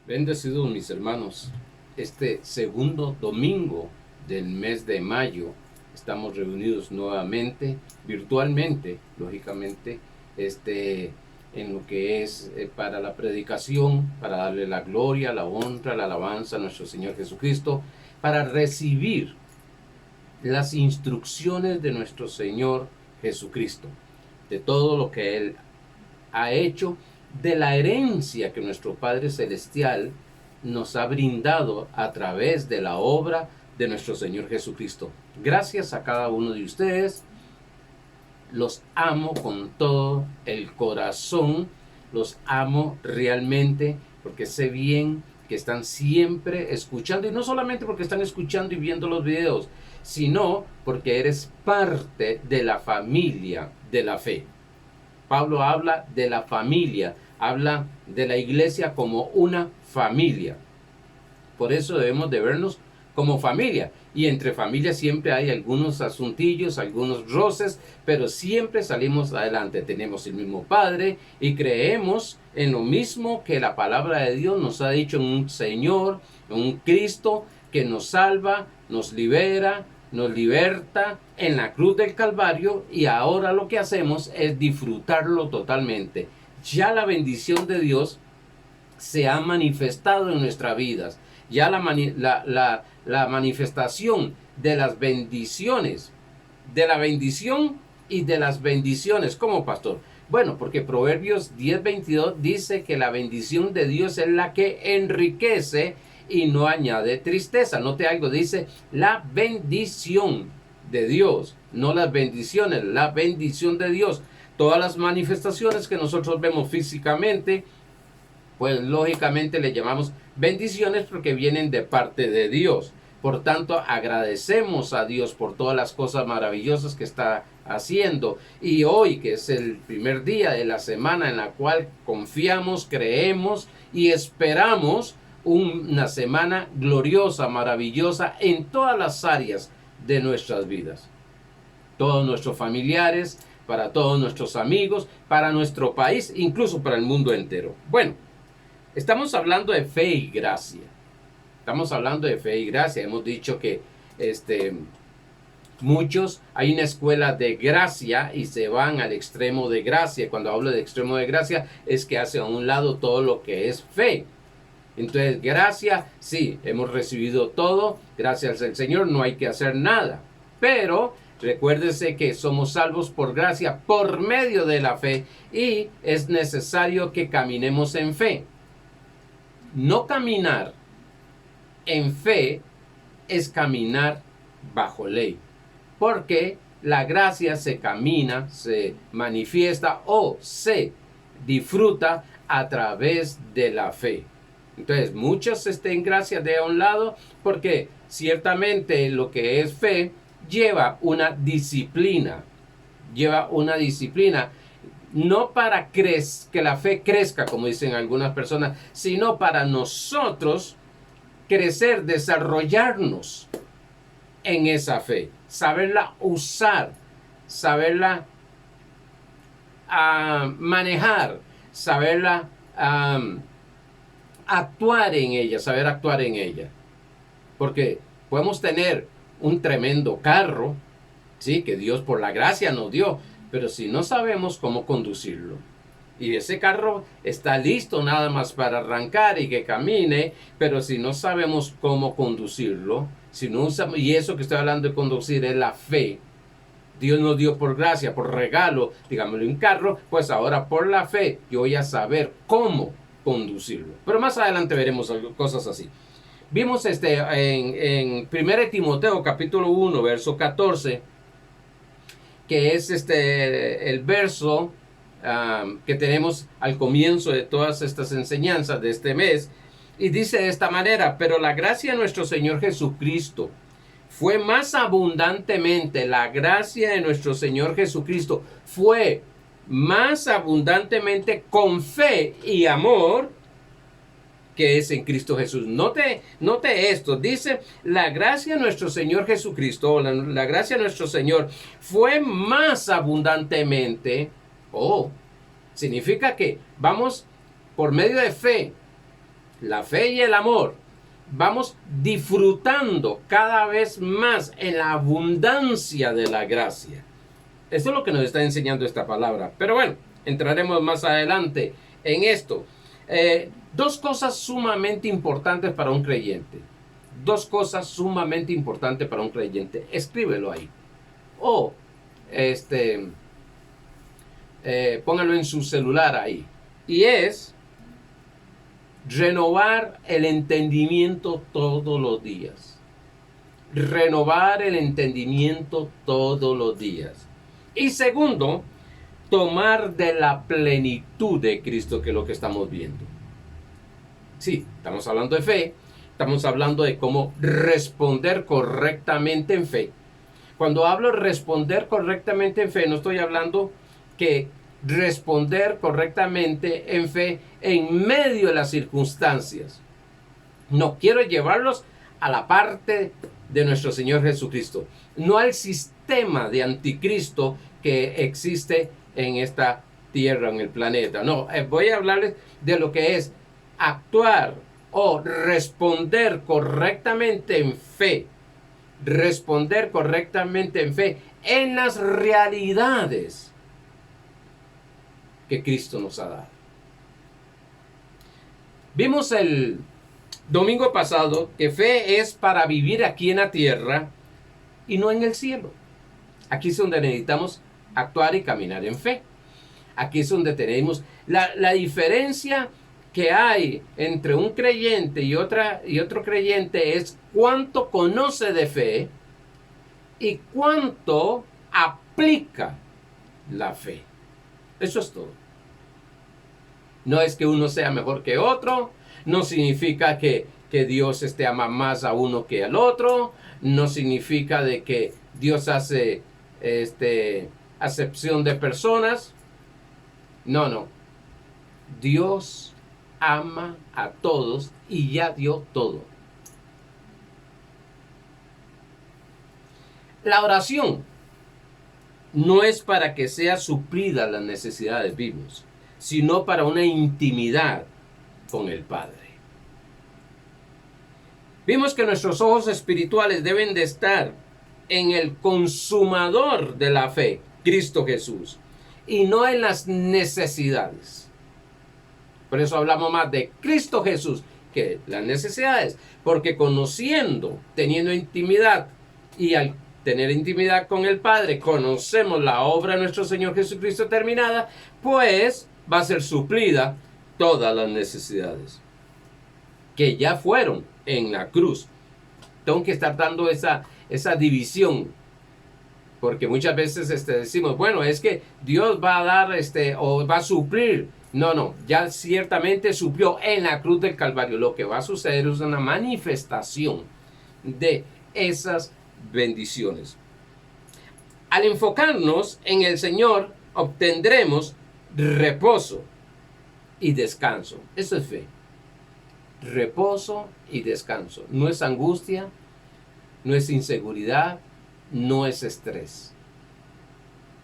Bendecidos mis hermanos, este segundo domingo del mes de mayo estamos reunidos nuevamente, virtualmente, lógicamente, en lo que es para la predicación, para darle la gloria, la honra, la alabanza a nuestro Señor Jesucristo, para recibir las instrucciones de nuestro Señor Jesucristo, de todo lo que Él ha hecho, de la herencia que nuestro Padre Celestial nos ha brindado a través de la obra de nuestro Señor Jesucristo. Gracias a cada uno de ustedes. Los amo con todo el corazón. Los amo realmente porque sé bien que están siempre escuchando. Y no solamente porque están escuchando y viendo los videos, sino porque eres parte de la familia de la fe. Pablo habla de la familia, habla de la iglesia como una familia. Por eso debemos de vernos como familia. Y entre familias siempre hay algunos asuntillos, algunos roces, pero siempre salimos adelante. Tenemos el mismo Padre y creemos en lo mismo que la palabra de Dios nos ha dicho, en un Señor, en un Cristo que nos salva, nos libera, nos liberta en la cruz del Calvario, y ahora lo que hacemos es disfrutarlo totalmente. Ya la bendición de Dios se ha manifestado en nuestras vidas. Ya la manifestación de las bendiciones, de la bendición y de las bendiciones. ¿Cómo, pastor? Bueno, porque Proverbios 10:22 dice que la bendición de Dios es la que enriquece y no añade tristeza. Note algo, dice la bendición de Dios, no las bendiciones, la bendición de Dios. Todas las manifestaciones que nosotros vemos físicamente, pues lógicamente le llamamos bendiciones porque vienen de parte de Dios. Por tanto, agradecemos a Dios por todas las cosas maravillosas que está haciendo. Y hoy, que es el primer día de la semana en la cual confiamos, creemos y esperamos una semana gloriosa, maravillosa en todas las áreas de nuestras vidas. Todos nuestros familiares, para todos nuestros amigos, para nuestro país, incluso para el mundo entero. Bueno, estamos hablando de fe y gracia. Estamos hablando de fe y gracia. Hemos dicho que muchos, hay una escuela de gracia y se van al extremo de gracia. Cuando hablo de extremo de gracia es que hace a un lado todo lo que es fe. Entonces, gracia, sí, hemos recibido todo, gracias al Señor, no hay que hacer nada. Pero recuérdese que somos salvos por gracia, por medio de la fe, y es necesario que caminemos en fe. No caminar en fe es caminar bajo ley, porque la gracia se camina, se manifiesta o se disfruta a través de la fe. Entonces, muchos en gracia de un lado, porque ciertamente lo que es fe lleva una disciplina, no para que la fe crezca, como dicen algunas personas, sino para nosotros crecer, desarrollarnos en esa fe, saberla usar, saberla manejar, saberla actuar en ella, saber actuar en ella. Porque podemos tener un tremendo carro, sí, que Dios por la gracia nos dio, pero si no sabemos cómo conducirlo, y ese carro está listo nada más para arrancar y que camine, pero si no sabemos cómo conducirlo, si no usamos, y eso que estoy hablando de conducir es la fe. Dios nos dio por gracia, por regalo, digámosle, un carro, pues ahora por la fe yo voy a saber cómo conducirlo. Pero más adelante veremos cosas así. Vimos en 1 Timoteo capítulo 1, verso 14, que es el verso que tenemos al comienzo de todas estas enseñanzas de este mes, y dice de esta manera: pero la gracia de nuestro Señor Jesucristo fue más abundantemente, la gracia de nuestro Señor Jesucristo fue más abundantemente con fe y amor que es en Cristo Jesús. Note esto, dice la gracia de nuestro Señor Jesucristo, la gracia de nuestro Señor fue más abundantemente, significa que vamos por medio de fe la fe y el amor, vamos disfrutando cada vez más en la abundancia de la gracia. Eso es lo que nos está enseñando esta palabra. Pero bueno, entraremos más adelante en esto. Dos cosas sumamente importantes para un creyente. Dos cosas sumamente importantes para un creyente. Escríbelo ahí. O póngalo en su celular ahí. Y es renovar el entendimiento todos los días. Renovar el entendimiento todos los días. Y segundo, tomar de la plenitud de Cristo, que es lo que estamos viendo. Sí, estamos hablando de fe, estamos hablando de cómo responder correctamente en fe. Cuando hablo de responder correctamente en fe, no estoy hablando que responder correctamente en fe en medio de las circunstancias. No, quiero llevarlos a la parte de nuestro Señor Jesucristo, no al sistema de anticristo que existe en esta tierra, en el planeta. No, voy a hablarles de lo que es actuar o responder correctamente en fe. Responder correctamente en fe en las realidades que Cristo nos ha dado. Vimos el domingo pasado que fe es para vivir aquí en la tierra y no en el cielo. Aquí es donde necesitamos actuar y caminar en fe. Aquí es donde tenemos la diferencia que hay entre un creyente y otro creyente es cuánto conoce de fe y cuánto aplica la fe. Eso es todo. No es que uno sea mejor que otro, no significa que Dios ama más a uno que al otro, no significa de que Dios hace acepción de personas. No. Dios ama a todos y ya dio todo. La oración no es para que sea suplida las necesidades vivas, sino para una intimidad con el Padre. Vimos que nuestros ojos espirituales deben de estar en el consumador de la fe, Cristo Jesús, y no en las necesidades. Por eso hablamos más de Cristo Jesús que las necesidades, porque conociendo, teniendo intimidad y al tener intimidad con el Padre, conocemos la obra de nuestro Señor Jesucristo terminada, pues va a ser suplida todas las necesidades que ya fueron en la cruz. Tengo que estar dando esa división, porque muchas veces decimos, bueno, es que Dios va a dar o va a suplir. No, ya ciertamente suplió en la cruz del Calvario. Lo que va a suceder es una manifestación de esas bendiciones. Al enfocarnos en el Señor, obtendremos reposo y descanso. Eso es fe. Reposo y descanso. No es angustia, no es inseguridad, no es estrés.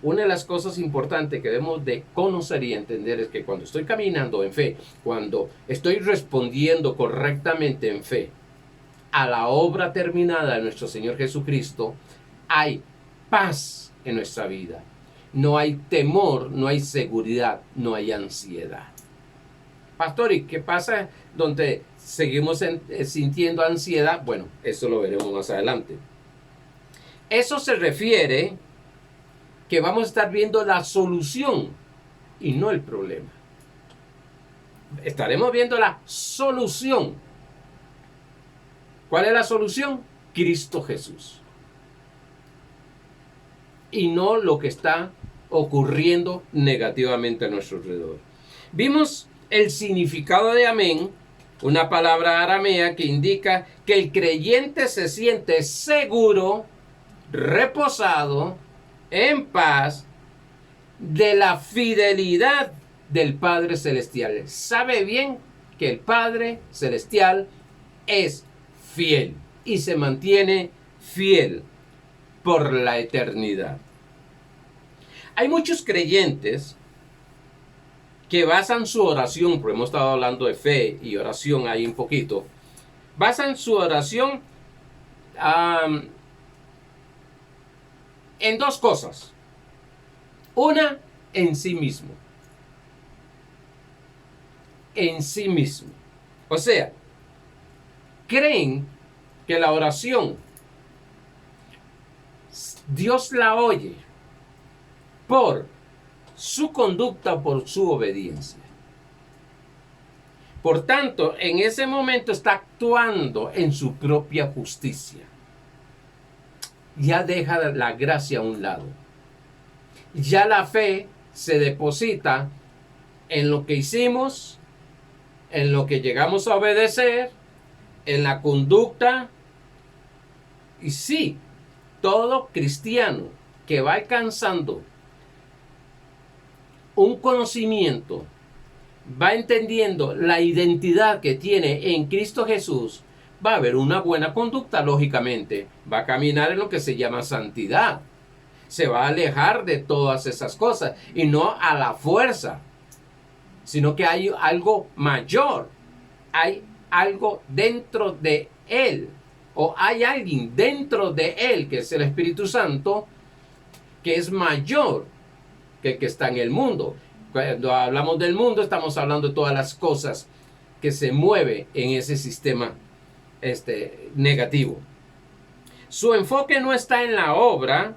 Una de las cosas importantes que debemos de conocer y entender es que cuando estoy caminando en fe, cuando estoy respondiendo correctamente en fe a la obra terminada de nuestro Señor Jesucristo, hay paz en nuestra vida. No hay temor, no hay seguridad, no hay ansiedad. Pastor, ¿y qué pasa donde seguimos sintiendo ansiedad? Bueno, eso lo veremos más adelante. Eso se refiere que vamos a estar viendo la solución y no el problema. Estaremos viendo la solución. ¿Cuál es la solución? Cristo Jesús. Y no lo que está ocurriendo negativamente a nuestro alrededor. Vimos el significado de amén, una palabra aramea que indica que el creyente se siente seguro, reposado, en paz, de la fidelidad del Padre Celestial. Sabe bien que el Padre Celestial es fiel y se mantiene fiel por la eternidad. Hay muchos creyentes que basan su oración, porque hemos estado hablando de fe y oración ahí un poquito, basan su oración en dos cosas. Una, en sí mismo. En sí mismo. O sea, creen que la oración Dios la oye por su conducta, por su obediencia. Por tanto, en ese momento está actuando en su propia justicia. Ya deja la gracia a un lado. Ya la fe se deposita en lo que hicimos, en lo que llegamos a obedecer, en la conducta. Y sí, todo cristiano que va alcanzando un conocimiento, va entendiendo la identidad que tiene en Cristo Jesús, va a haber una buena conducta, lógicamente. Va a caminar en lo que se llama santidad. Se va a alejar de todas esas cosas y no a la fuerza, sino que hay algo mayor. Hay algo dentro de él, o hay alguien dentro de él, que es el Espíritu Santo, que es mayor que el que está en el mundo. Cuando hablamos del mundo, estamos hablando de todas las cosas que se mueven en ese sistema negativo. Su enfoque no está en la obra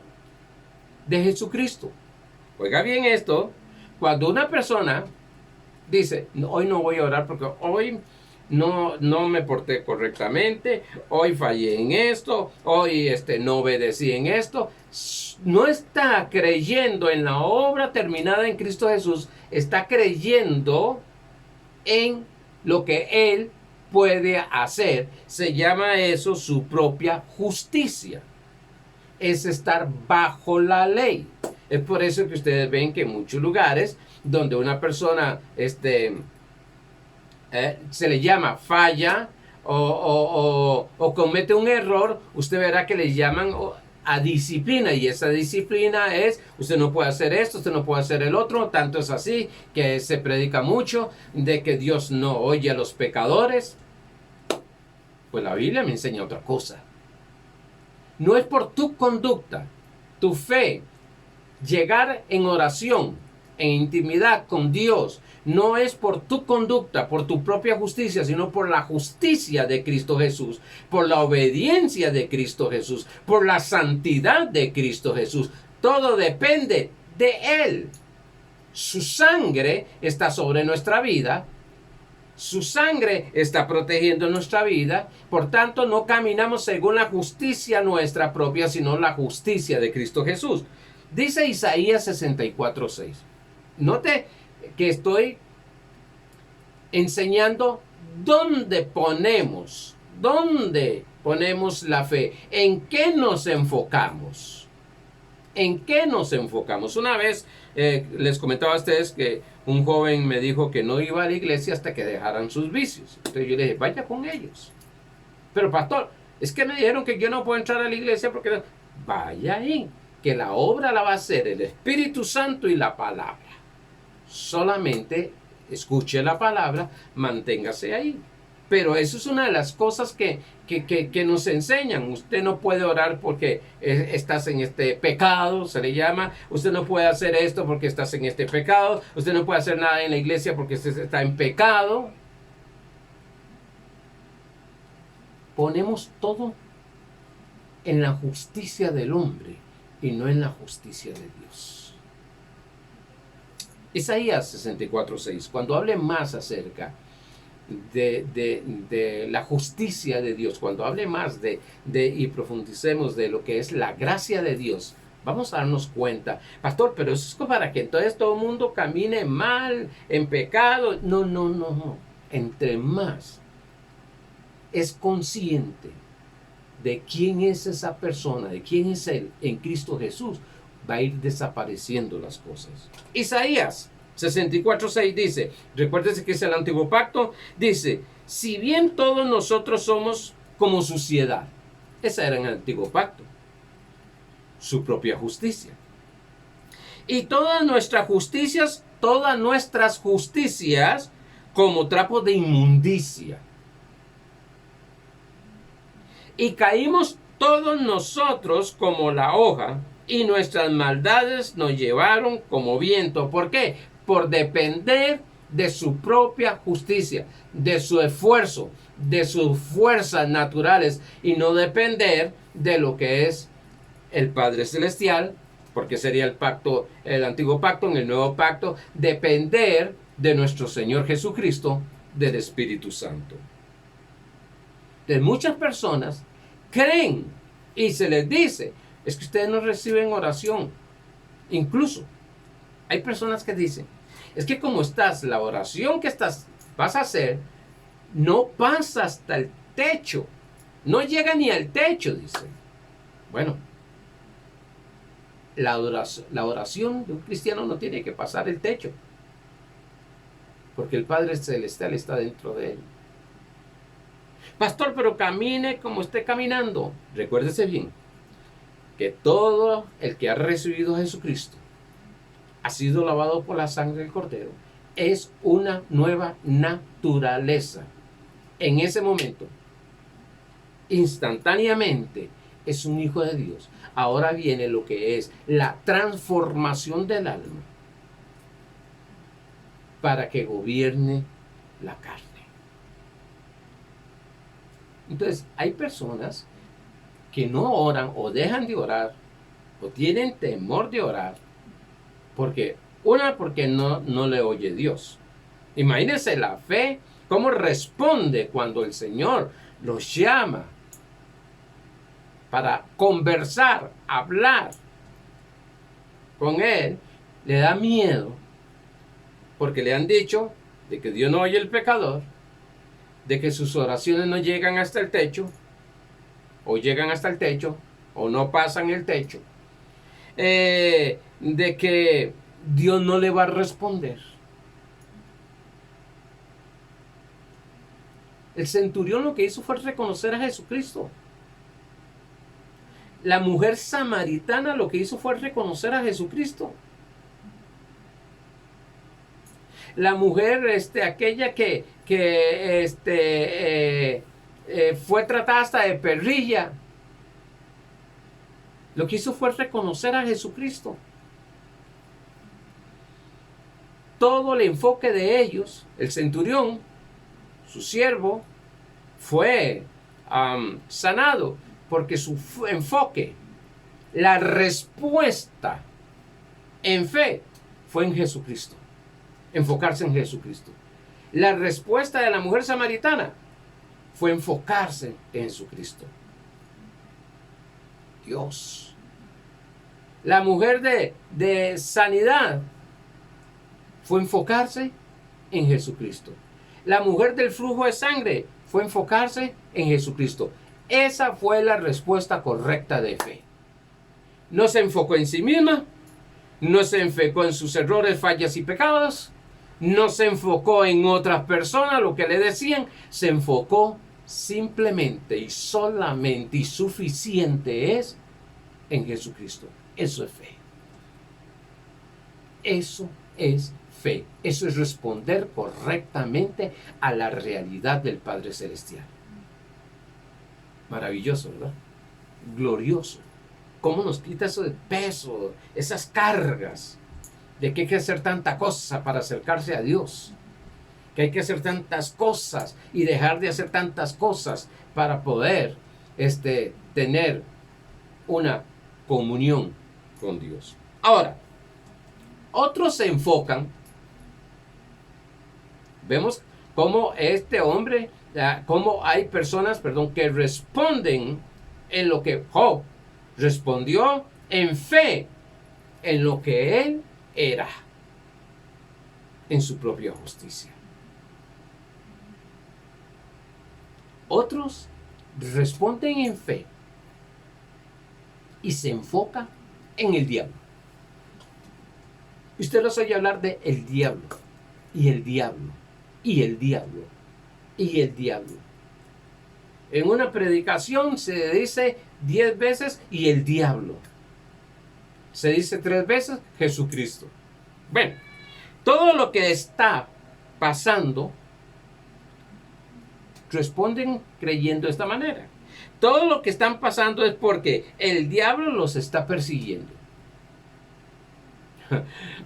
de Jesucristo. Oiga bien esto, cuando una persona dice, hoy no voy a orar porque hoy no me porté correctamente, hoy fallé en esto, hoy no obedecí en esto, no está creyendo en la obra terminada en Cristo Jesús, está creyendo en lo que Él puede hacer. Se llama eso su propia justicia. Es estar bajo la ley. Es por eso que ustedes ven que en muchos lugares donde una persona se le llama falla o comete un error, usted verá que le llaman a disciplina, y esa disciplina es, usted no puede hacer esto, usted no puede hacer el otro. Tanto es así que se predica mucho de que Dios no oye a los pecadores. Pues la Biblia me enseña otra cosa. No es por tu conducta, tu fe, llegar en oración, en intimidad con Dios, no es por tu conducta, por tu propia justicia, sino por la justicia de Cristo Jesús, por la obediencia de Cristo Jesús, por la santidad de Cristo Jesús. Todo depende de Él. Su sangre está sobre nuestra vida. Su sangre está protegiendo nuestra vida. Por tanto, no caminamos según la justicia nuestra propia, sino la justicia de Cristo Jesús. Dice Isaías 64:6. Note que estoy enseñando dónde ponemos la fe, en qué nos enfocamos. ¿En qué nos enfocamos? Una vez les comentaba a ustedes que un joven me dijo que no iba a la iglesia hasta que dejaran sus vicios. Entonces yo le dije, vaya con ellos. Pero pastor, es que me dijeron que yo no puedo entrar a la iglesia porque no. Vaya ahí, que la obra la va a hacer el Espíritu Santo y la palabra. Solamente escuche la palabra, manténgase ahí. Pero eso es una de las cosas que nos enseñan. Usted no puede orar porque estás en este pecado, se le llama. Usted no puede hacer esto porque estás en este pecado. Usted no puede hacer nada en la iglesia porque usted está en pecado. Ponemos todo en la justicia del hombre y no en la justicia de Dios. Isaías 64:6, cuando hable más acerca de la justicia de Dios, cuando hable más y profundicemos de lo que es la gracia de Dios, vamos a darnos cuenta, pastor, pero eso es para que entonces todo el mundo camine mal, en pecado. No. Entre más es consciente de quién es esa persona, de quién es Él en Cristo Jesús, va a ir desapareciendo las cosas. Isaías 64:6 dice, recuérdense que es el antiguo pacto, dice, si bien todos nosotros somos como suciedad, esa era en el antiguo pacto, su propia justicia, y todas nuestras justicias todas nuestras justicias como trapo de inmundicia. Y caímos todos nosotros como la hoja, y nuestras maldades nos llevaron como viento. ¿Por qué? Por depender de su propia justicia, de su esfuerzo, de sus fuerzas naturales, y no depender de lo que es el Padre Celestial, porque sería el pacto, el antiguo pacto. En el nuevo pacto, depender de nuestro Señor Jesucristo, del Espíritu Santo. De muchas personas creen y se les dice, es que ustedes no reciben oración. Incluso hay personas que dicen, es que como estás, la oración que vas a hacer no pasa hasta el techo, no llega ni al techo, dicen. Bueno, la oración de un cristiano no tiene que pasar el techo, porque el Padre Celestial está dentro de él. Pastor, pero camine como esté caminando. Recuérdese bien que todo el que ha recibido a Jesucristo ha sido lavado por la sangre del Cordero. Es una nueva naturaleza. En ese momento, instantáneamente, es un hijo de Dios. Ahora viene lo que es la transformación del alma para que gobierne la carne. Entonces, hay personas que no oran o dejan de orar o tienen temor de orar porque no le oye Dios. Imagínense la fe, cómo responde cuando el Señor los llama para conversar, hablar con Él. Le da miedo porque le han dicho de que Dios no oye al pecador, de que sus oraciones no llegan hasta el techo, o llegan hasta el techo, o no pasan el techo, de que Dios no le va a responder. El centurión lo que hizo fue reconocer a Jesucristo. La mujer samaritana lo que hizo fue reconocer a Jesucristo. La mujer, aquella que fue tratada hasta de perrilla, lo que hizo fue reconocer a Jesucristo. Todo el enfoque de ellos, el centurión, su siervo, fue sanado porque su enfoque, la respuesta en fe, fue en Jesucristo. Enfocarse en Jesucristo. La respuesta de la mujer samaritana fue enfocarse en Jesucristo. Dios. La mujer de sanidad fue enfocarse en Jesucristo. La mujer del flujo de sangre fue enfocarse en Jesucristo. Esa fue la respuesta correcta de fe. No se enfocó en sí misma, no se enfocó en sus errores, fallas y pecados, no se enfocó en otras personas, lo que le decían, se enfocó simplemente y solamente y suficiente es en Jesucristo. Eso es fe. Eso es fe. Eso es responder correctamente a la realidad del Padre Celestial. Maravilloso, ¿verdad? Glorioso. ¿Cómo nos quita eso de peso, esas cargas de que hay que hacer tanta cosa para acercarse a Dios? Que hay que hacer tantas cosas y dejar de hacer tantas cosas para poder tener una comunión con Dios. Ahora, otros se enfocan. Vemos cómo cómo hay personas, que responden en lo que Job respondió en fe, en lo que él era, en su propia justicia. Otros responden en fe y se enfocan en el diablo. Usted los oye hablar de el diablo, y el diablo, y el diablo, y el diablo. En una predicación se dice 10 veces y el diablo. Se dice 3 veces Jesucristo. Bueno, Todo lo que está pasando, responden creyendo de esta manera. Todo lo que están pasando es porque el diablo los está persiguiendo.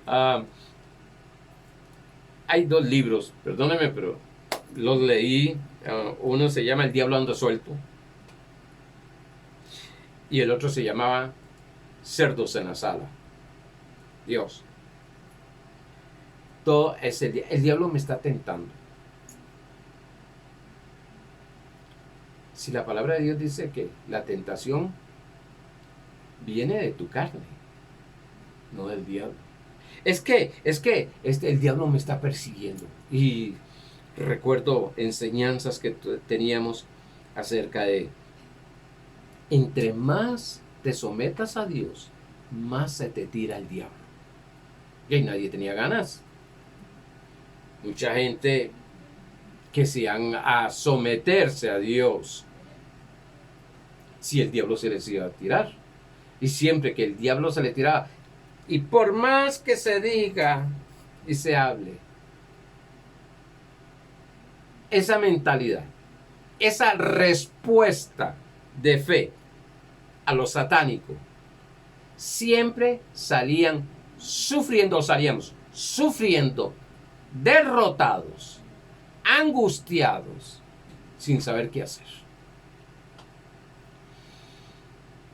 Ah, hay dos libros, perdónenme, pero los leí. Uno se llama El diablo anda suelto y el otro se llamaba Cerdos en la sala. Dios, todo es el diablo me está tentando. Si la palabra de Dios dice que la tentación viene de tu carne, no del diablo. Es que el diablo me está persiguiendo. Y recuerdo enseñanzas que teníamos acerca de entre más te sometas a Dios, más se te tira el diablo. Y nadie tenía ganas. Mucha gente que se han a someterse a Dios, si el diablo se les iba a tirar. Y siempre que el diablo se le tiraba, y por más que se diga y se hable, esa mentalidad, esa respuesta de fe a lo satánico, siempre salíamos sufriendo, derrotados, angustiados, sin saber qué hacer.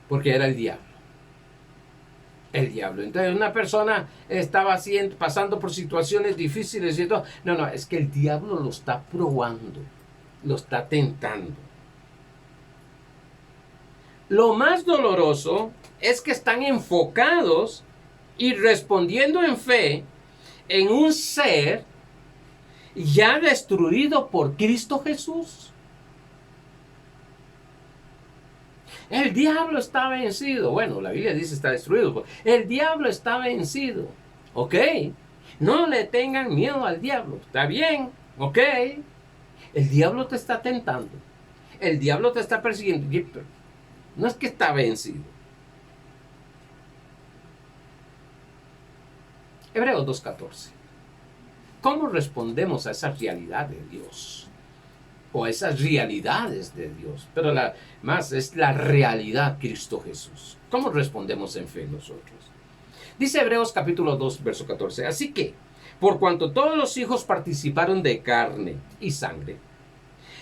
Porque era el diablo. El diablo. Entonces una persona estaba pasando por situaciones difíciles y todo. No, es que el diablo lo está probando, lo está tentando. Lo más doloroso es que están enfocados y respondiendo en fe en un ser ya destruido por Cristo Jesús. El diablo está vencido. Bueno, la Biblia dice está destruido. El diablo está vencido. ¿Ok? No le tengan miedo al diablo. Está bien. ¿Ok? El diablo te está tentando. El diablo te está persiguiendo. No es que está vencido. Hebreos 2:14. ¿Cómo respondemos a esa realidad de Dios? O a esas realidades de Dios. Pero más es la realidad Cristo Jesús. ¿Cómo respondemos en fe nosotros? Dice Hebreos capítulo 2, verso 14. Así que, por cuanto todos los hijos participaron de carne y sangre,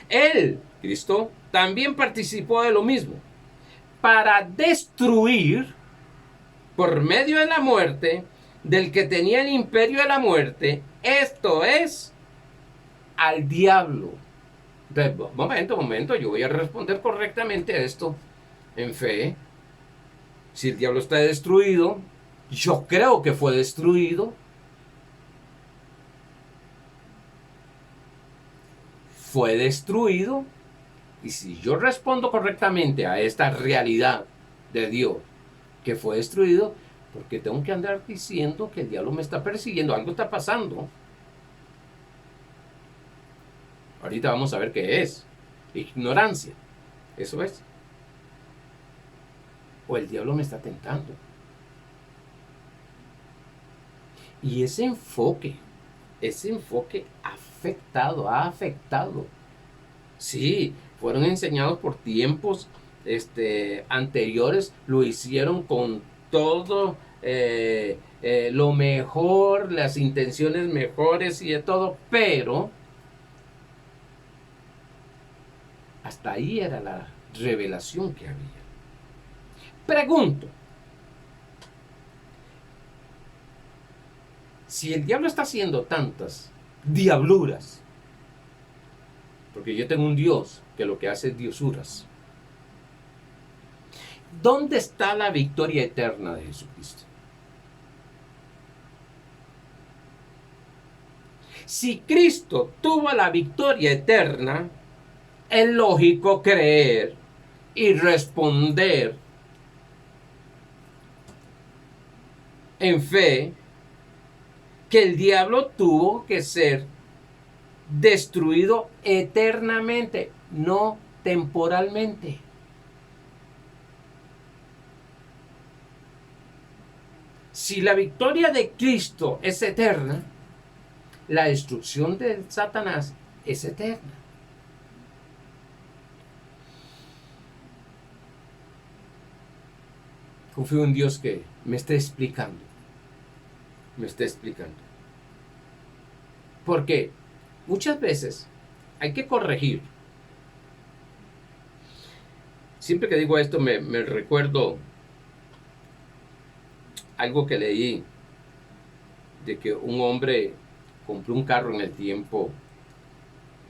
Él, Cristo, también participó de lo mismo, para destruir, por medio de la muerte, del que tenía el imperio de la muerte, esto es, al diablo. Momento, yo voy a responder correctamente a esto en fe. Si el diablo está destruido, yo creo que fue destruido. Fue destruido. Y si yo respondo correctamente a esta realidad de Dios, que fue destruido, porque tengo que andar diciendo que el diablo me está persiguiendo, algo está pasando. Ahorita vamos a ver qué es. Ignorancia. Eso es. O el diablo me está tentando. Y ese enfoque ha afectado. Sí, fueron enseñados por tiempos anteriores, lo hicieron con todo lo mejor, las intenciones mejores y de todo, pero hasta ahí era la revelación que había. Pregunto, si el diablo está haciendo tantas diabluras, porque yo tengo un Dios que lo que hace es diosuras, ¿dónde está la victoria eterna de Jesucristo? Si Cristo tuvo la victoria eterna, es lógico creer y responder en fe que el diablo tuvo que ser destruido eternamente, no temporalmente. Si la victoria de Cristo es eterna, La destrucción de Satanás es eterna. Confío en Dios que me esté explicando. Me esté explicando. Porque muchas veces hay que corregir. Siempre que digo esto me recuerdo algo que leí de que un hombre compró un carro en el tiempo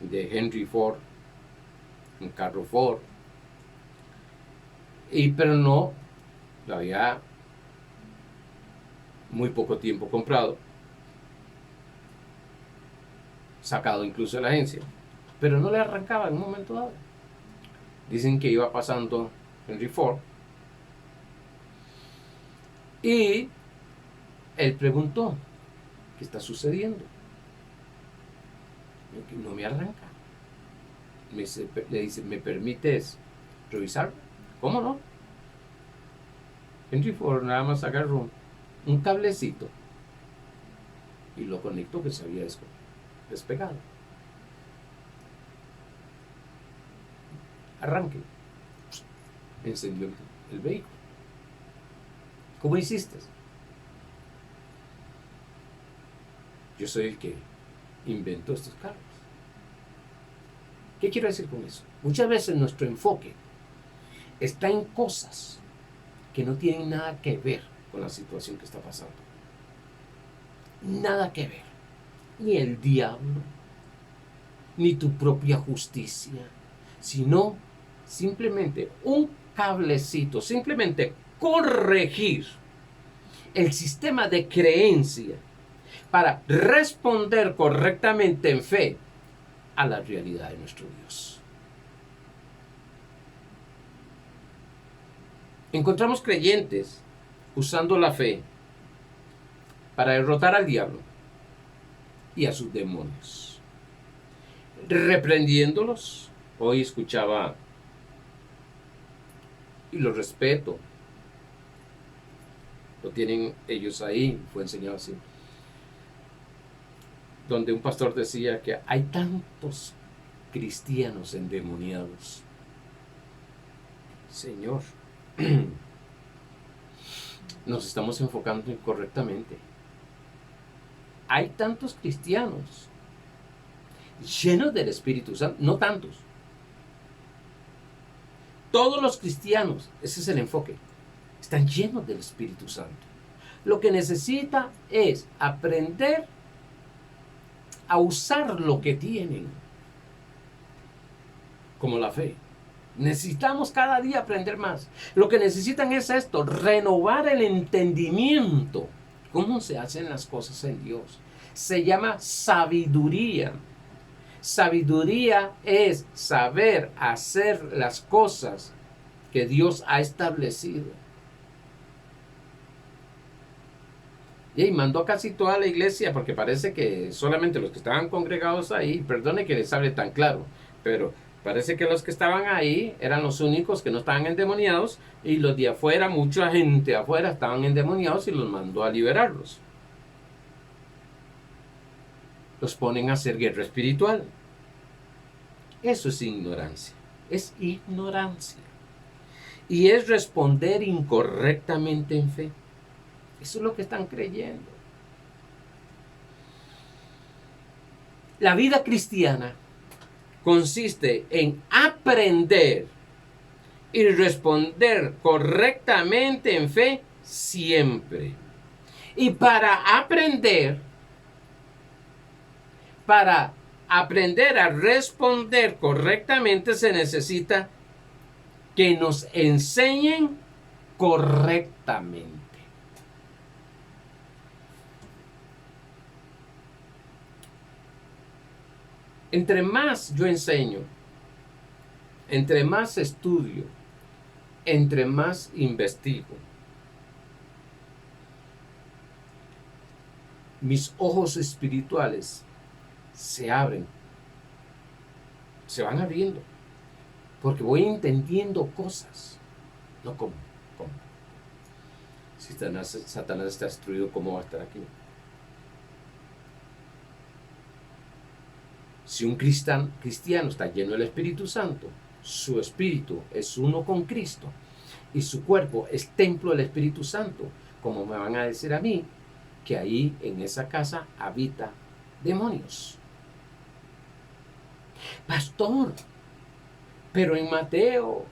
de Henry Ford, un carro Ford, pero no lo había muy poco tiempo comprado, sacado incluso de la agencia, pero no le arrancaba en un momento dado. Dicen que iba pasando Henry Ford y él preguntó, ¿qué está sucediendo? No me arranca. Le dice, ¿me permites revisarlo? ¿Cómo no? Henry Ford nada más agarró un cablecito y lo conectó, que se había despegado. Arranque. Encendió el vehículo. ¿Cómo hiciste? Yo soy el que inventó estos carros. ¿Qué quiero decir con eso? Muchas veces nuestro enfoque está en cosas que no tienen nada que ver con la situación que está pasando. Nada que ver. Ni el diablo, ni tu propia justicia, sino simplemente un cablecito, simplemente corregir el sistema de creencia para responder correctamente en fe a la realidad de nuestro Dios. Encontramos creyentes usando la fe para derrotar al diablo y a sus demonios, reprendiéndolos. Hoy escuchaba, y lo respeto, lo tienen ellos ahí, fue enseñado así, donde un pastor decía que hay tantos cristianos endemoniados. Señor, nos estamos enfocando incorrectamente. Hay tantos cristianos llenos del Espíritu Santo, no tantos. Todos los cristianos, ese es el enfoque, están llenos del Espíritu Santo. Lo que necesita es aprender a usar lo que tienen, como la fe. Necesitamos cada día aprender más. Lo que necesitan es esto, renovar el entendimiento. ¿Cómo se hacen las cosas en Dios? Se llama sabiduría. Sabiduría es saber hacer las cosas que Dios ha establecido. Y mandó a casi toda la iglesia, porque parece que solamente los que estaban congregados ahí, perdone que les hable tan claro, pero parece que los que estaban ahí eran los únicos que no estaban endemoniados, y los de afuera, mucha gente afuera estaban endemoniados, y los mandó a liberarlos. Los ponen a hacer guerra espiritual. Eso es ignorancia. Es ignorancia. Y es responder incorrectamente en fe. Eso es lo que están creyendo. La vida cristiana consiste en aprender y responder correctamente en fe siempre. Y para aprender a responder correctamente se necesita que nos enseñen correctamente. Entre más yo enseño, entre más estudio, entre más investigo, mis ojos espirituales se abren, se van abriendo, porque voy entendiendo cosas, no como. Si Satanás está destruido, ¿cómo va a estar aquí? Si un cristiano está lleno del Espíritu Santo, su espíritu es uno con Cristo y su cuerpo es templo del Espíritu Santo, como me van a decir a mí, que ahí en esa casa habita demonios. Pastor, pero en Mateo,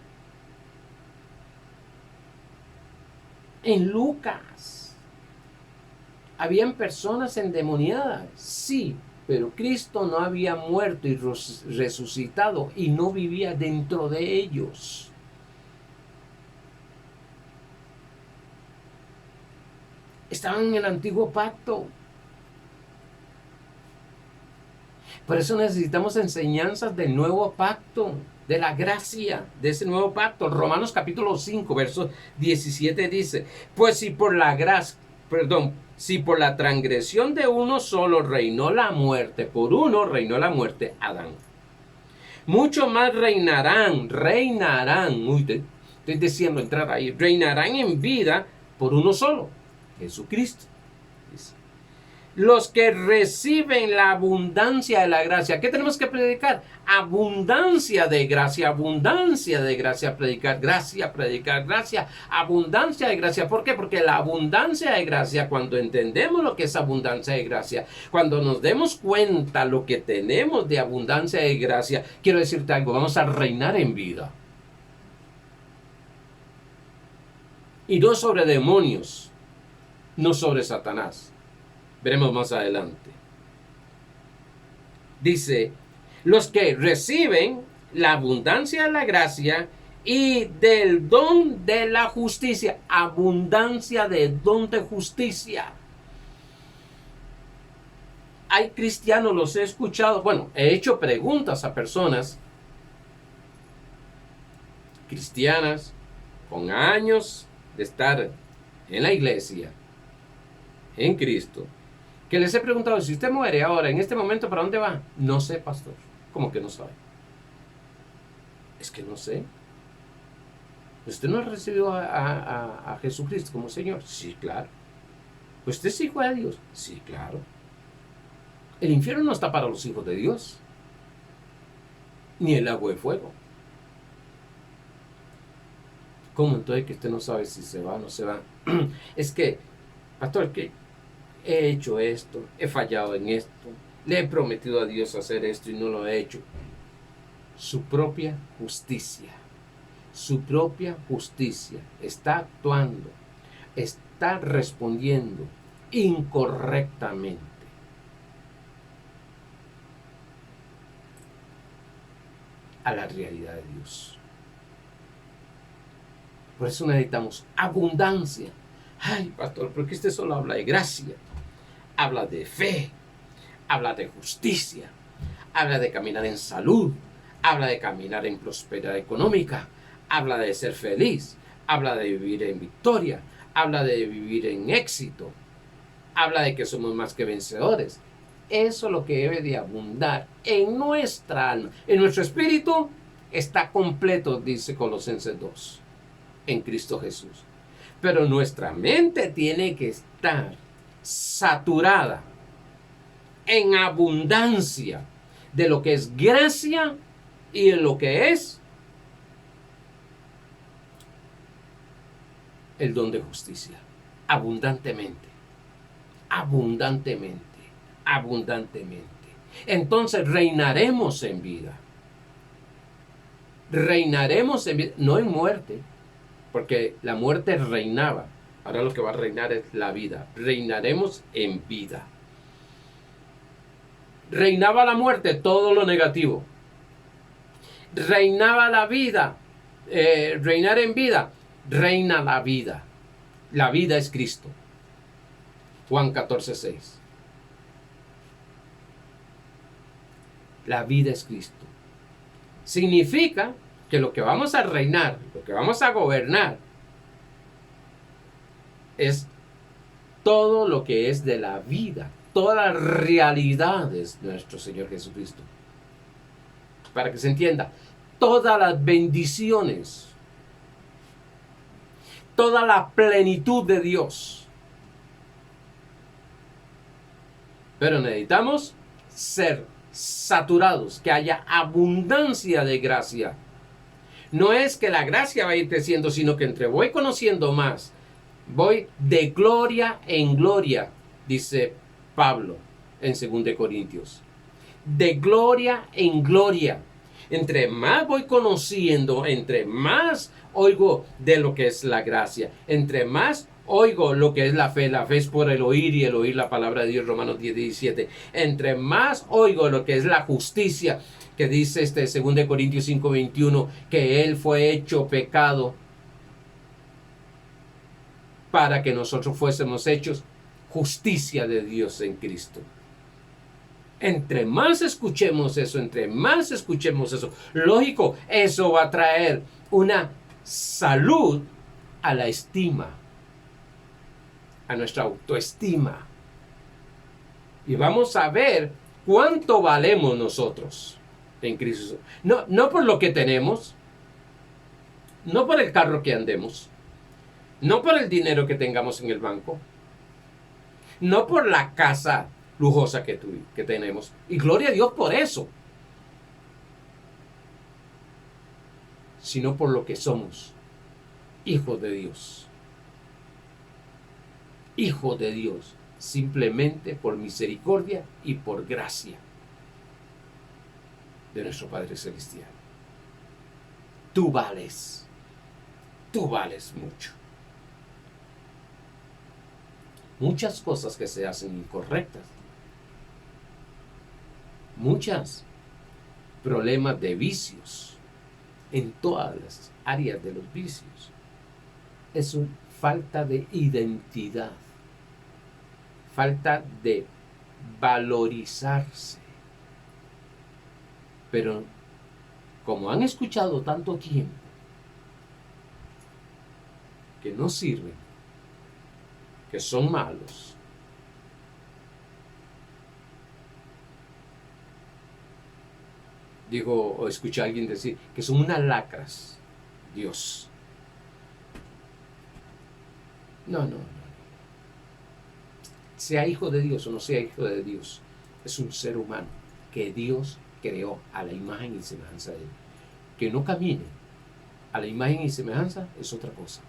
en Lucas, habían personas endemoniadas, sí, pero Cristo no había muerto y resucitado y no vivía dentro de ellos. Estaban en el antiguo pacto. Por eso necesitamos enseñanzas del nuevo pacto, de la gracia, de ese nuevo pacto. Romanos capítulo 5, verso 17 dice, pues si por la transgresión de uno solo reinó la muerte, por uno reinó la muerte, Adán. Mucho más reinarán, estoy diciendo entrar ahí, reinarán en vida por uno solo, Jesucristo. Dice. Los que reciben la abundancia de la gracia. ¿Qué tenemos que predicar? Abundancia de gracia, predicar gracia, abundancia de gracia. ¿Por qué? Porque la abundancia de gracia, cuando entendemos lo que es abundancia de gracia, cuando nos demos cuenta lo que tenemos de abundancia de gracia, quiero decirte algo, vamos a reinar en vida. Y no sobre demonios, no sobre Satanás. Veremos más adelante. Dice, los que reciben la abundancia de la gracia y del don de la justicia. Abundancia de don de justicia. Hay cristianos, los he escuchado, bueno, he hecho preguntas a personas cristianas con años de estar en la iglesia, en Cristo, que les he preguntado, si usted muere ahora, en este momento, ¿para dónde va? No sé, pastor. ¿Cómo que no sabe? Es que no sé. ¿Usted no ha recibido a Jesucristo como Señor? Sí, claro. ¿Usted es hijo de Dios? Sí, claro. El infierno no está para los hijos de Dios. Ni el agua de fuego. ¿Cómo entonces que usted no sabe si se va o no se va? Es que, pastor, que he hecho esto, he fallado en esto, le he prometido a Dios hacer esto y no lo he hecho. Su propia justicia está actuando, está respondiendo incorrectamente a la realidad de Dios. Por eso necesitamos abundancia. Ay, pastor, porque usted solo habla de gracia, habla de fe, habla de justicia, habla de caminar en salud, habla de caminar en prosperidad económica, habla de ser feliz, habla de vivir en victoria, habla de vivir en éxito, habla de que somos más que vencedores. Eso es lo que debe de abundar en nuestra alma. En nuestro espíritu está completo, dice Colosenses 2, en Cristo Jesús. Pero nuestra mente tiene que estar saturada en abundancia de lo que es gracia y de lo que es el don de justicia. Abundantemente. Entonces reinaremos en vida. No en muerte, porque la muerte reinaba. Ahora lo que va a reinar es la vida. Reinaremos en vida. Reinaba la muerte, todo lo negativo. Reinaba la vida, reinar en vida. Reina la vida. La vida es Cristo. Juan 14:6. La vida es Cristo. Significa que lo que vamos a reinar, lo que vamos a gobernar, es todo lo que es de la vida, todas las realidades de nuestro Señor Jesucristo. Para que se entienda, todas las bendiciones, toda la plenitud de Dios. Pero necesitamos ser saturados, que haya abundancia de gracia. No es que la gracia va a ir creciendo, sino que entre voy conociendo más, voy de gloria en gloria, dice Pablo en 2 Corintios. De gloria en gloria. Entre más voy conociendo, entre más oigo de lo que es la gracia, entre más oigo lo que es la fe es por el oír y el oír la palabra de Dios, Romanos 10:17. Entre más oigo lo que es la justicia, que dice 2 Corintios 5:21, que Él fue hecho pecado para que nosotros fuésemos hechos justicia de Dios en Cristo. Entre más escuchemos eso, lógico, eso va a traer una salud a la estima, a nuestra autoestima. Y vamos a ver cuánto valemos nosotros en Cristo. No por lo que tenemos, no por el carro que andemos, no por el dinero que tengamos en el banco, no por la casa lujosa que tenemos. Y gloria a Dios por eso. Sino por lo que somos. Hijos de Dios. Hijos de Dios. Simplemente por misericordia y por gracia de nuestro Padre Celestial. Tú vales mucho. Muchas cosas que se hacen incorrectas. Muchas problemas de vicios en todas las áreas de los vicios. Es una falta de identidad, falta de valorizarse. Pero como han escuchado tanto tiempo que no sirven, que son malos, digo, o escuché a alguien decir que son unas lacras. Dios. No. Sea hijo de Dios o no sea hijo de Dios, es un ser humano que Dios creó a la imagen y semejanza de Él. Que no camine a la imagen y semejanza es otra cosa.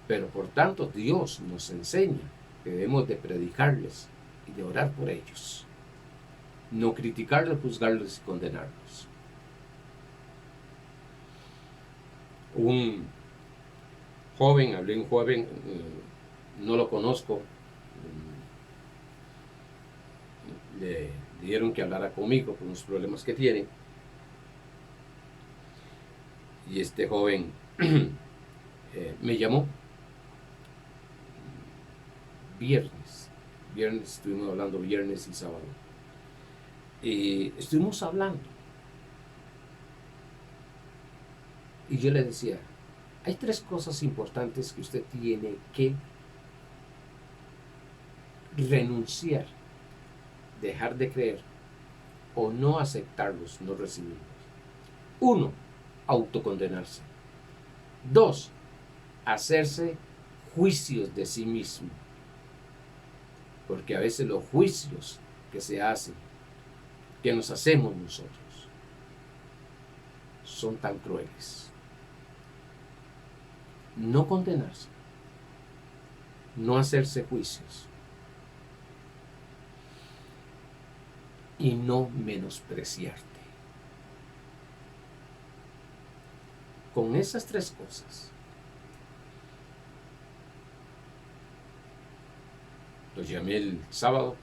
Pero por tanto Dios nos enseña que debemos de predicarles y de orar por ellos. No criticarles, juzgarles y condenarlos. Hablé un joven, no lo conozco, le dieron que hablara conmigo por los problemas que tiene. Y este joven me llamó viernes estuvimos hablando, viernes y sábado. Estuvimos hablando. Y yo le decía, hay 3 cosas importantes que usted tiene que renunciar, dejar de creer o no aceptarlos, no recibirlos. 1, autocondenarse. 2, hacerse juicios de sí mismo. Porque a veces los juicios que se hacen, que nos hacemos nosotros, son tan crueles. No condenarse, no hacerse juicios y no menospreciarte. Con esas 3 cosas, lo llamé el sábado.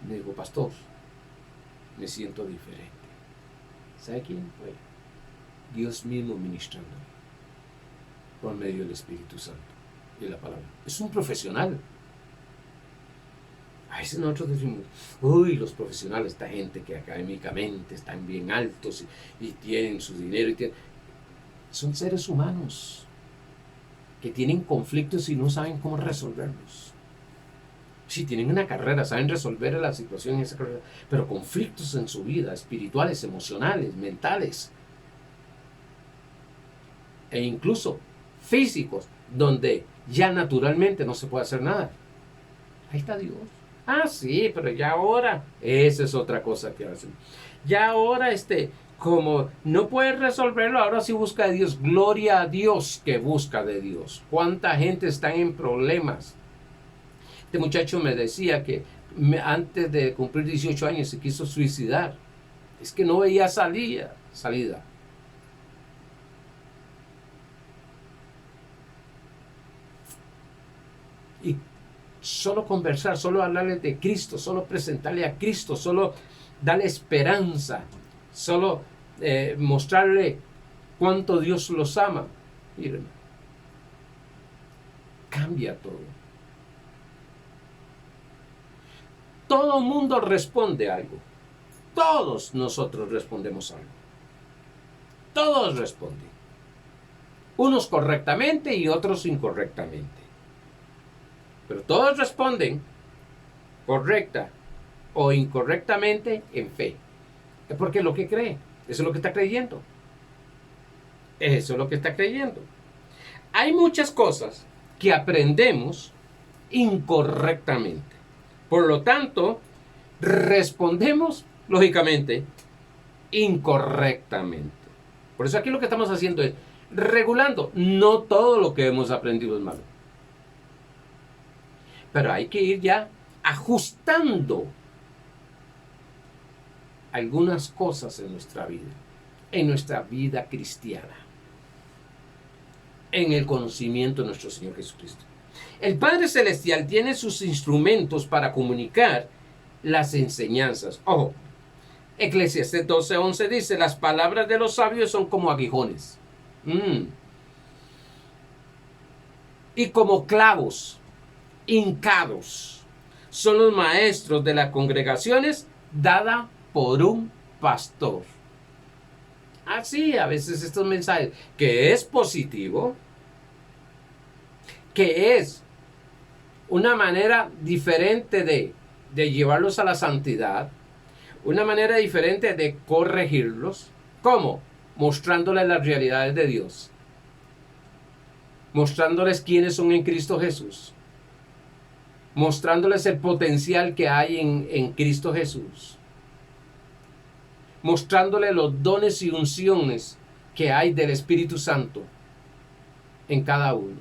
Me dijo, pastor, me siento diferente. ¿Sabe quién fue? Dios mismo ministrándome por medio del Espíritu Santo y la palabra. Es un profesional. A veces nosotros decimos, uy, los profesionales, esta gente que académicamente están bien altos y tienen su dinero, son seres humanos que tienen conflictos y no saben cómo resolverlos. Si tienen una carrera, saben resolver la situación en esa carrera, pero conflictos en su vida, espirituales, emocionales, mentales, e incluso físicos, donde ya naturalmente no se puede hacer nada. Ahí está Dios. Ah, sí, pero ya ahora, esa es otra cosa que hacen. Ya ahora, como no puedes resolverlo, ahora sí busca de Dios. Gloria a Dios que busca de Dios. ¿Cuánta gente está en problemas? Este muchacho me decía que antes de cumplir 18 años se quiso suicidar. Es que no veía salida. Y solo conversar, solo hablarle de Cristo, solo presentarle a Cristo, solo darle esperanza, solo mostrarle cuánto Dios los ama. Miren, cambia todo. Todo mundo responde algo. Todos nosotros respondemos algo. Todos responden. Unos correctamente y otros incorrectamente. Pero todos responden correcta o incorrectamente en fe. Es porque es lo que cree. Eso es lo que está creyendo. Eso es lo que está creyendo. Hay muchas cosas que aprendemos incorrectamente. Por lo tanto, respondemos, lógicamente, incorrectamente. Por eso aquí lo que estamos haciendo es regulando. No todo lo que hemos aprendido es malo. Pero hay que ir ya ajustando algunas cosas en nuestra vida cristiana, en el conocimiento de nuestro Señor Jesucristo. El Padre Celestial tiene sus instrumentos para comunicar las enseñanzas. Ojo, Eclesiastés 12:11 dice, las palabras de los sabios son como aguijones. Y como clavos hincados. Son los maestros de las congregaciones dada por un pastor. Así a veces estos mensajes, que es positivo, que es una manera diferente de llevarlos a la santidad, una manera diferente de corregirlos. ¿Cómo? Mostrándoles las realidades de Dios, mostrándoles quiénes son en Cristo Jesús, mostrándoles el potencial que hay en Cristo Jesús, mostrándoles los dones y unciones que hay del Espíritu Santo en cada uno.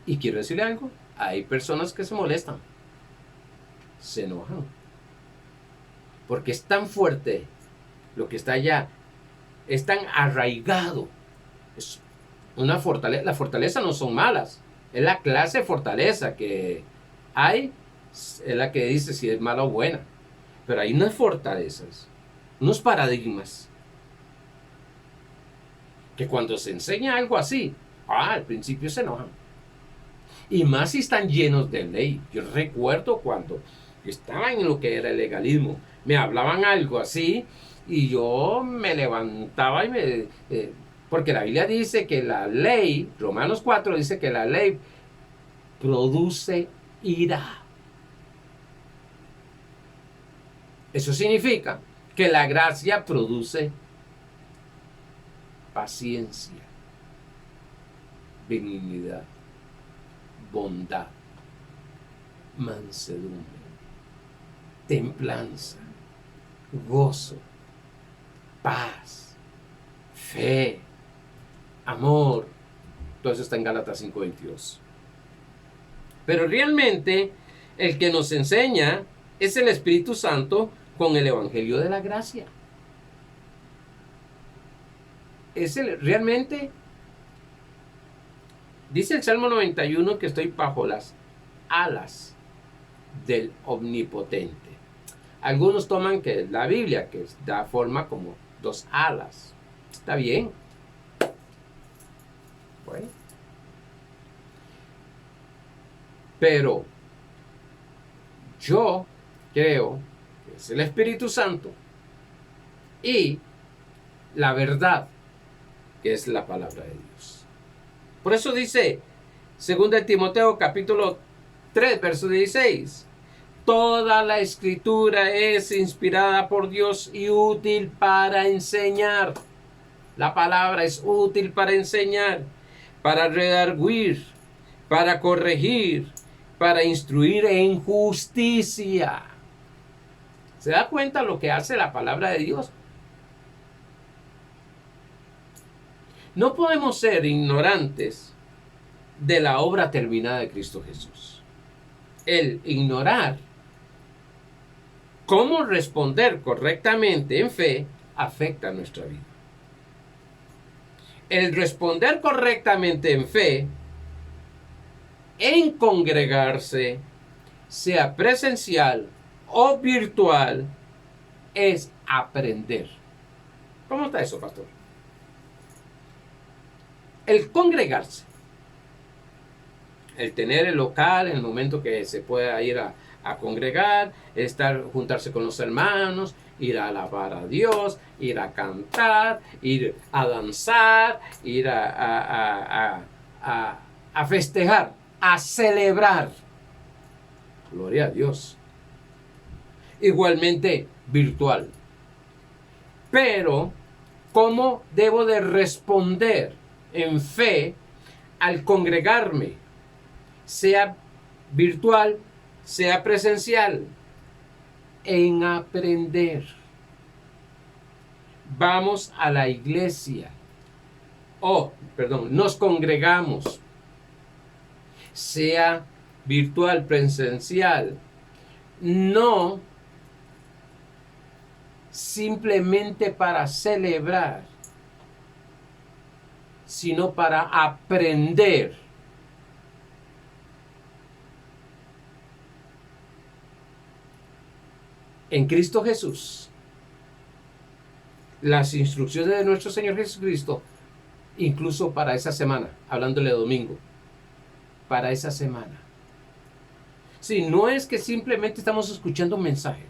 Y quiero decirle algo, hay personas que se molestan, se enojan, porque es tan fuerte lo que está allá, es tan arraigado, es una fortaleza. Las fortalezas no son malas, es la clase de fortaleza que hay, es la que dice si es mala o buena. Pero hay unas fortalezas, unos paradigmas, que cuando se enseña algo así, al principio se enojan. Y más si están llenos de ley. Yo recuerdo cuando estaba en lo que era el legalismo, me hablaban algo así y yo me levantaba y porque la Biblia dice que la ley, Romanos 4 dice que la ley produce ira. Eso significa que la gracia produce paciencia, benignidad, bondad, mansedumbre, templanza, gozo, paz, fe, amor. Todo eso está en Gálatas 5:22. Pero realmente el que nos enseña es el Espíritu Santo con el Evangelio de la Gracia. Realmente, dice el Salmo 91 que estoy bajo las alas del Omnipotente. Algunos toman que la Biblia, que da forma como dos alas. Está bien. Bueno. Pero yo creo que es el Espíritu Santo y la verdad, que es la palabra de Dios. Por eso dice 2 Timoteo capítulo 3, verso 16. Toda la escritura es inspirada por Dios y útil para enseñar. La palabra es útil para enseñar, para redarguir, para corregir, para instruir en justicia. ¿Se da cuenta lo que hace la palabra de Dios? No podemos ser ignorantes de la obra terminada de Cristo Jesús. El ignorar cómo responder correctamente en fe afecta nuestra vida. El responder correctamente en fe, en congregarse, sea presencial o virtual, es aprender. ¿Cómo está eso, pastor? El congregarse, el tener el local en el momento que se pueda ir a congregar, juntarse con los hermanos, ir a alabar a Dios, ir a cantar, ir a danzar, ir a festejar, a celebrar. Gloria a Dios. Igualmente virtual. Pero, ¿cómo debo de responder en fe al congregarme? Sea virtual, sea presencial. En aprender. Vamos a la iglesia. Nos congregamos. Sea virtual, presencial. No simplemente para celebrar, sino para aprender. En Cristo Jesús, las instrucciones de nuestro Señor Jesucristo, incluso para esa semana, hablándole domingo, para esa semana. Sí, no es que simplemente estamos escuchando un mensaje,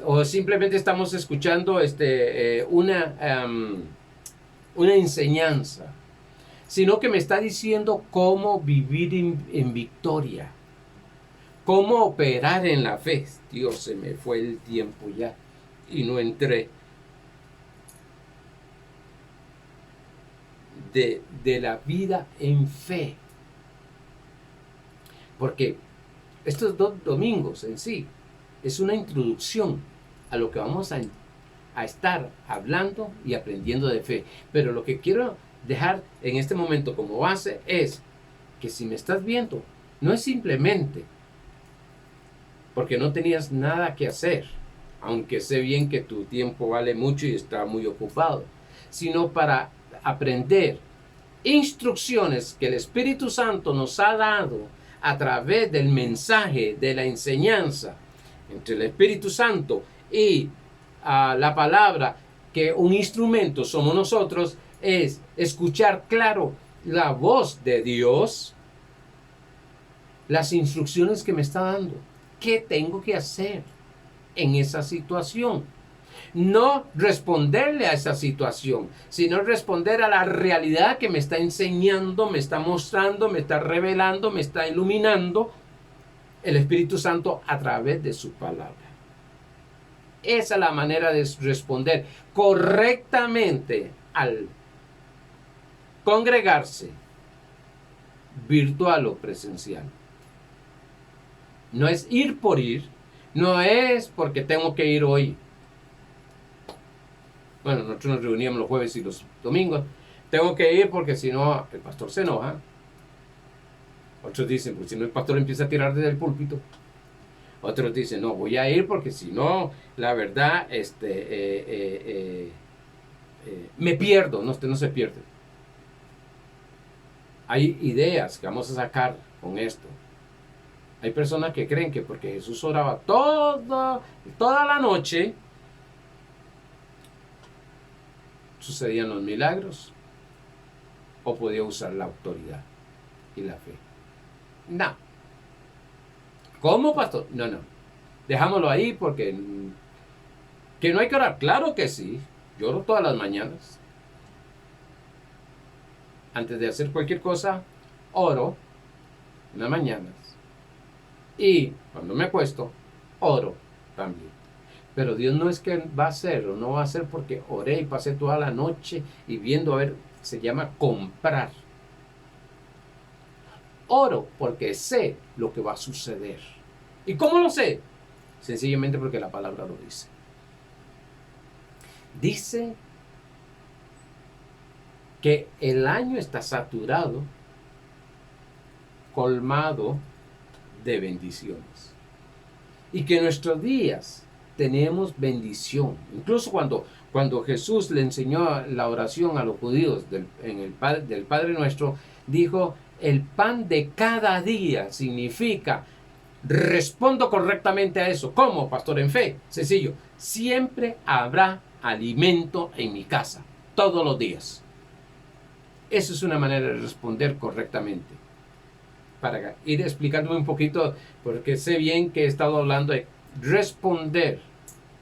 o simplemente estamos escuchando una enseñanza, sino que me está diciendo cómo vivir en victoria, cómo operar en la fe. Dios, se me fue el tiempo ya y no entré. De la vida en fe. Porque estos 2 domingos en sí es una introducción a lo que vamos a estar hablando y aprendiendo de fe. Pero lo que quiero dejar en este momento como base es que si me estás viendo, no es simplemente porque no tenías nada que hacer, aunque sé bien que tu tiempo vale mucho y está muy ocupado, sino para aprender instrucciones que el Espíritu Santo nos ha dado a través del mensaje, de la enseñanza entre el Espíritu Santo y la palabra, que un instrumento somos nosotros, es escuchar claro la voz de Dios, las instrucciones que me está dando, qué tengo que hacer en esa situación. No responderle a esa situación, sino responder a la realidad que me está enseñando, me está mostrando, me está revelando, me está iluminando el Espíritu Santo a través de su palabra. Esa es la manera de responder correctamente al congregarse, virtual o presencial. No es ir por ir, no es porque tengo que ir hoy. Bueno, nosotros nos reuníamos los jueves y los domingos. Tengo que ir porque si no, el pastor se enoja. Otros dicen, pues si no, el pastor empieza a tirar desde el púlpito. Otros dicen, no, voy a ir porque si no, la verdad, me pierdo. No, usted no se pierde. Hay ideas que vamos a sacar con esto. Hay personas que creen que porque Jesús oraba toda la noche, sucedían los milagros, o podía usar la autoridad y la fe. No. ¿Cómo, pastor? No. Dejámoslo ahí porque que no hay que orar. Claro que sí. Yo oro todas las mañanas. Antes de hacer cualquier cosa, oro en las mañanas. Y cuando me acuesto, oro también. Pero Dios no es que va a hacer o no va a hacer porque oré y pasé toda la noche y viendo a ver se llama comprar. Oro porque sé lo que va a suceder. ¿Y cómo lo sé? Sencillamente porque la palabra lo dice. Dice que el año está saturado, colmado de bendiciones. Y que en nuestros días tenemos bendición. Incluso cuando Jesús le enseñó la oración a los judíos del Padre Nuestro, dijo, el pan de cada día significa, respondo correctamente a eso. ¿Cómo, pastor? En fe. Sencillo. Siempre habrá alimento en mi casa, todos los días. Esa es una manera de responder correctamente. Para ir explicándome un poquito, porque sé bien que he estado hablando de responder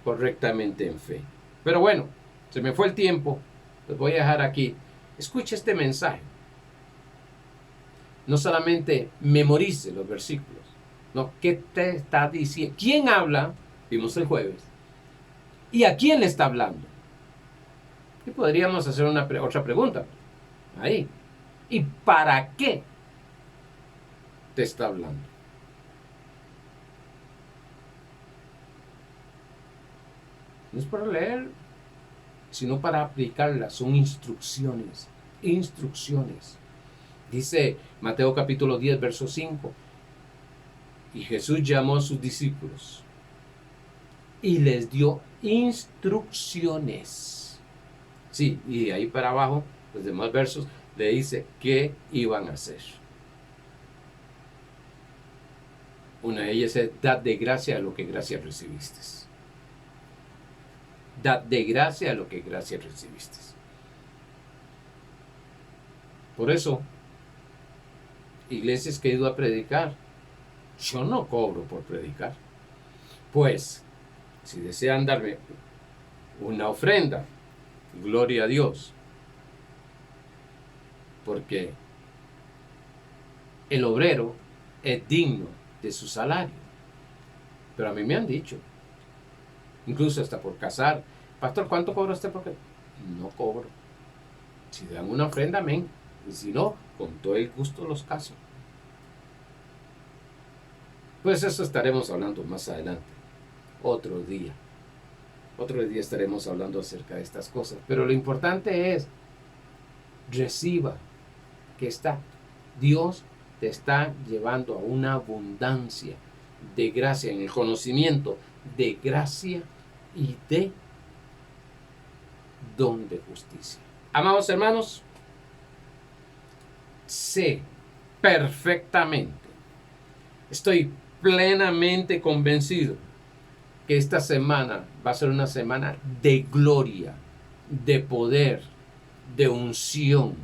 correctamente en fe. Pero bueno, se me fue el tiempo, los voy a dejar aquí. Escuche este mensaje. No solamente memorice los versículos, no, ¿qué te está diciendo? ¿Quién habla? Vimos el jueves. ¿Y a quién le está hablando? Y podríamos hacer otra pregunta. Ahí. ¿Y para qué te está hablando? No es para leer, sino para aplicarlas. Son instrucciones. Instrucciones. Dice Mateo capítulo 10, verso 5. Y Jesús llamó a sus discípulos y les dio instrucciones. Sí, y ahí para abajo, los demás versos, le dice qué iban a hacer. Una de ellas es, dad de gracia a lo que gracia recibiste. Dad de gracia a lo que gracia recibiste. Por eso, iglesias que he ido a predicar, yo no cobro por predicar. Pues, si desean darme una ofrenda, gloria a Dios. Porque el obrero es digno de su salario. Pero a mí me han dicho, incluso hasta por casar, pastor, ¿cuánto cobra usted? Porque no cobro. Si dan una ofrenda, amén. Y si no, con todo el gusto los caso. Pues eso estaremos hablando más adelante, otro día. Otro día estaremos hablando acerca de estas cosas. Pero lo importante es, reciba que Dios te está llevando a una abundancia de gracia en el conocimiento, de gracia y de don de justicia. Amados hermanos, sé perfectamente, estoy plenamente convencido que esta semana va a ser una semana de gloria, de poder, de unción,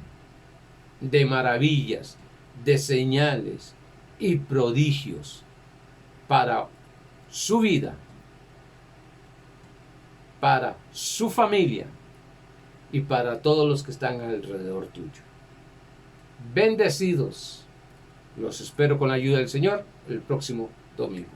de maravillas, de señales y prodigios para su vida, para su familia y para todos los que están alrededor tuyo. Bendecidos. Los espero con la ayuda del Señor el próximo domingo.